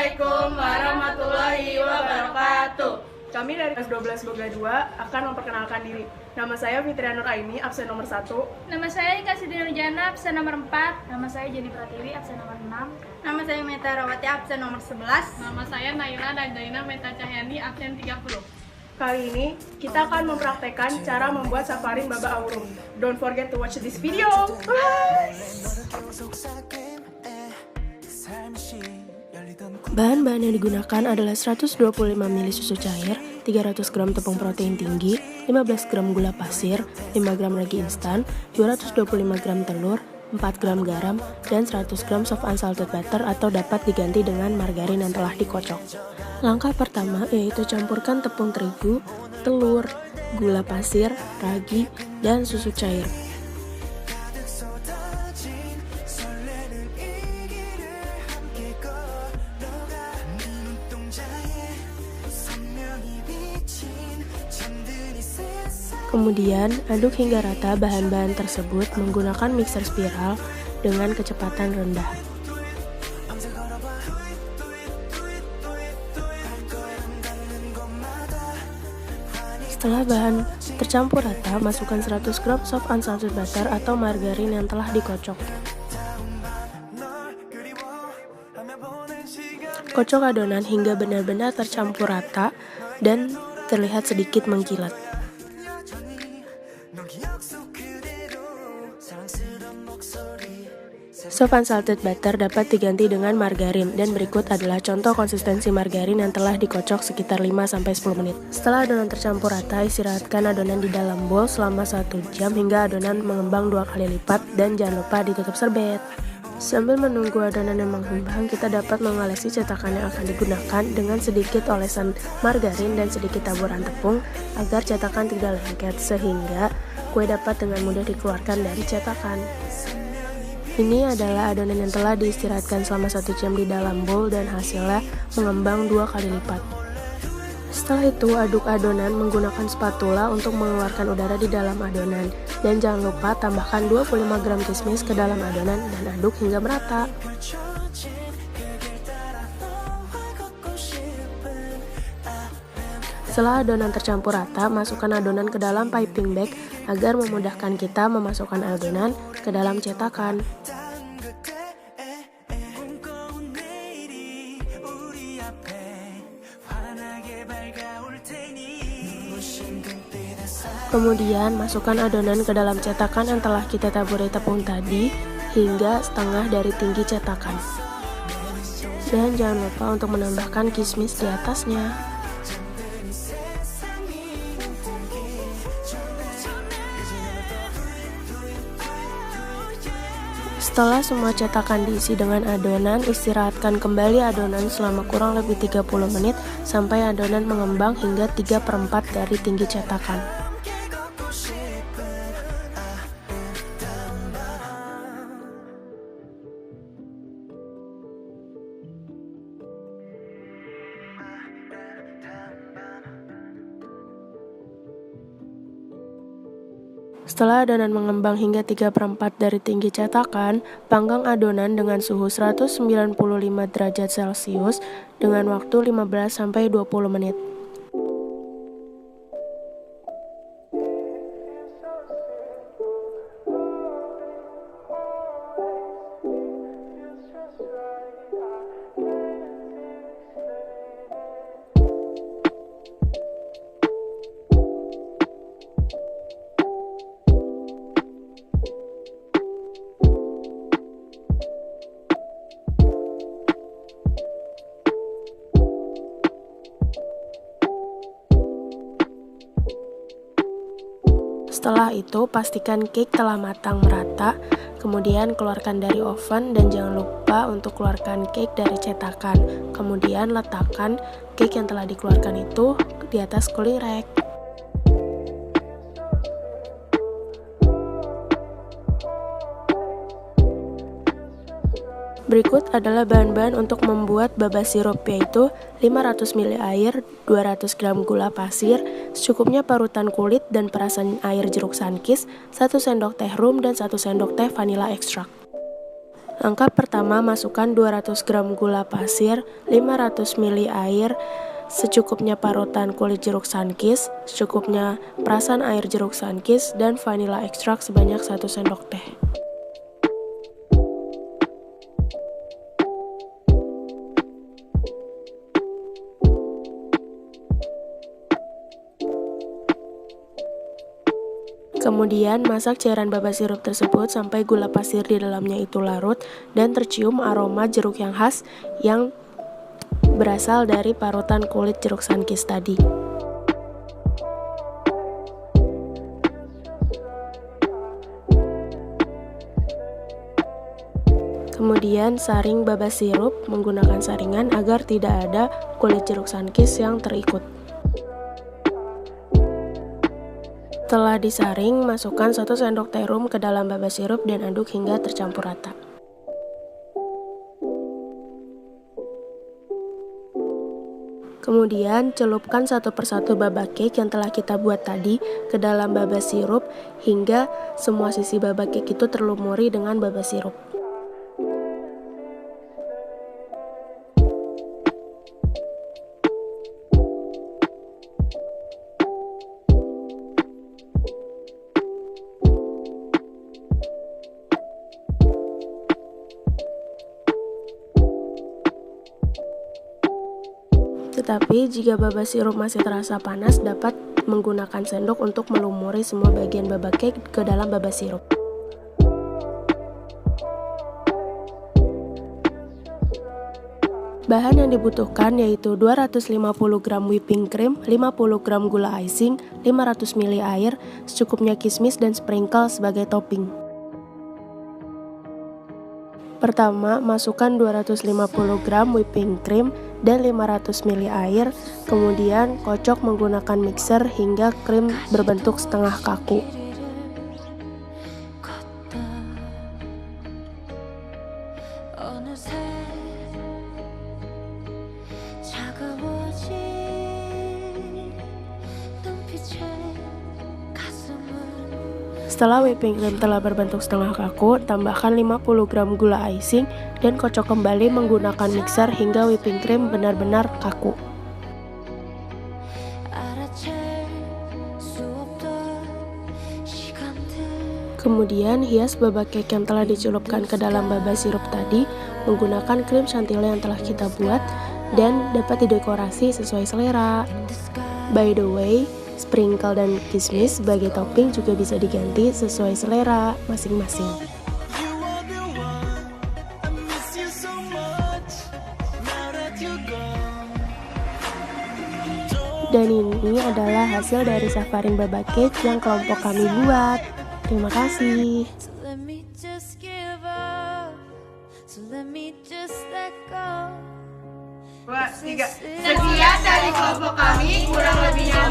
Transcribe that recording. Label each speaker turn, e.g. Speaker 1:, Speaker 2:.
Speaker 1: Assalamualaikum warahmatullahi wabarakatuh.
Speaker 2: Kami dari kelas 12 Boga 2 akan memperkenalkan diri. Nama saya Fitria Nur Aini, absen nomor 1.
Speaker 3: Nama saya Ika Siti Nurjana, absen nomor 4. Nama saya Jenny Pratiwi, absen nomor 6.
Speaker 1: Nama saya Meta Rawati, absen nomor 11.
Speaker 4: Nama saya Naila Dajaina Meta Cahyani, absen 30.
Speaker 2: Kali ini kita akan mempraktekkan cara membuat safarin baba aurum. Don't forget to watch this video.
Speaker 5: Bahan-bahan yang digunakan adalah 125 ml susu cair, 300 gram tepung protein tinggi, 15 gram gula pasir, 5 gram ragi instan, 225 gram telur, 4 gram garam, dan 100 gram soft unsalted butter atau dapat diganti dengan margarin yang telah dikocok. Langkah pertama yaitu campurkan tepung terigu, telur, gula pasir, ragi, dan susu cair. Kemudian, aduk hingga rata bahan-bahan tersebut menggunakan mixer spiral dengan kecepatan rendah. Setelah bahan tercampur rata, masukkan 100 gram soft unsalted butter atau margarin yang telah dikocok. Kocok adonan hingga benar-benar tercampur rata dan terlihat sedikit mengkilat. Soft unsalted butter dapat diganti dengan margarin, dan berikut adalah contoh konsistensi margarin yang telah dikocok sekitar 5-10 menit. Setelah adonan tercampur rata, istirahatkan adonan di dalam bowl selama 1 jam hingga adonan mengembang 2 kali lipat, dan jangan lupa ditutup serbet. Sambil menunggu adonan yang mengembang, kita dapat mengolesi cetakan yang akan digunakan dengan sedikit olesan margarin dan sedikit taburan tepung agar cetakan tidak lengket, sehingga kue dapat dengan mudah dikeluarkan dari cetakan. Ini adalah adonan yang telah diistirahatkan selama 1 jam di dalam bowl dan hasilnya mengembang 2 kali lipat. Setelah itu, aduk adonan menggunakan spatula untuk mengeluarkan udara di dalam adonan. Dan jangan lupa tambahkan 25 gram kismis ke dalam adonan dan aduk hingga merata. Setelah adonan tercampur rata, masukkan adonan ke dalam piping bag agar memudahkan kita memasukkan adonan ke dalam cetakan. Kemudian, masukkan adonan ke dalam cetakan yang telah kita taburi tepung tadi hingga setengah dari tinggi cetakan. Dan jangan lupa untuk menambahkan kismis di atasnya. Setelah semua cetakan diisi dengan adonan, istirahatkan kembali adonan selama kurang lebih 30 menit sampai adonan mengembang hingga 3/4 dari tinggi cetakan. Setelah adonan mengembang hingga 3/4 dari tinggi cetakan, panggang adonan dengan suhu 195 derajat Celcius dengan waktu 15-20 menit. Setelah itu, pastikan cake telah matang merata, kemudian keluarkan dari oven dan jangan lupa untuk keluarkan cake dari cetakan. Kemudian letakkan cake yang telah dikeluarkan itu di atas cooling rack. Berikut adalah bahan-bahan untuk membuat baba sirup, yaitu 500 ml air, 200 gram gula pasir, secukupnya parutan kulit dan perasan air jeruk sunkist, 1 sendok teh rum dan 1 sendok teh vanilla extract. Langkah pertama, masukkan 200 gram gula pasir, 500 ml air, secukupnya parutan kulit jeruk sunkist, secukupnya perasan air jeruk sunkist, dan vanilla ekstrak sebanyak 1 sendok teh. Kemudian masak cairan baba sirup tersebut sampai gula pasir di dalamnya itu larut dan tercium aroma jeruk yang khas yang berasal dari parutan kulit jeruk sunkist tadi. Kemudian saring baba sirup menggunakan saringan agar tidak ada kulit jeruk sunkist yang terikut. Setelah disaring, masukkan 1 sendok teh rum ke dalam baba sirup dan aduk hingga tercampur rata. Kemudian, celupkan satu persatu baba cake yang telah kita buat tadi ke dalam baba sirup hingga semua sisi baba cake itu terlumuri dengan baba sirup. Tetapi jika baba sirup masih terasa panas, dapat menggunakan sendok untuk melumuri semua bagian baba cake ke dalam baba sirup. Bahan yang dibutuhkan yaitu 250 gram whipping cream, 50 gram gula icing, 500 ml air, secukupnya kismis dan sprinkle sebagai topping. Pertama, masukkan 250 gram whipping cream dan 500 ml air, kemudian kocok menggunakan mixer hingga krim berbentuk setengah kaku. Setelah whipping cream telah berbentuk setengah kaku, tambahkan 50 gram gula icing dan kocok kembali menggunakan mixer hingga whipping cream benar-benar kaku. Kemudian hias baba cake yang telah dicelupkan ke dalam baba sirup tadi menggunakan krim chantilly yang telah kita buat dan dapat didekorasi sesuai selera. By the way, sprinkle dan kismis sebagai topping juga bisa diganti sesuai selera masing-masing. Dan ini adalah hasil dari safarin baba cake yang kelompok kami buat. Terima kasih.
Speaker 1: Sekian dari kelompok kami, kurang lebihnya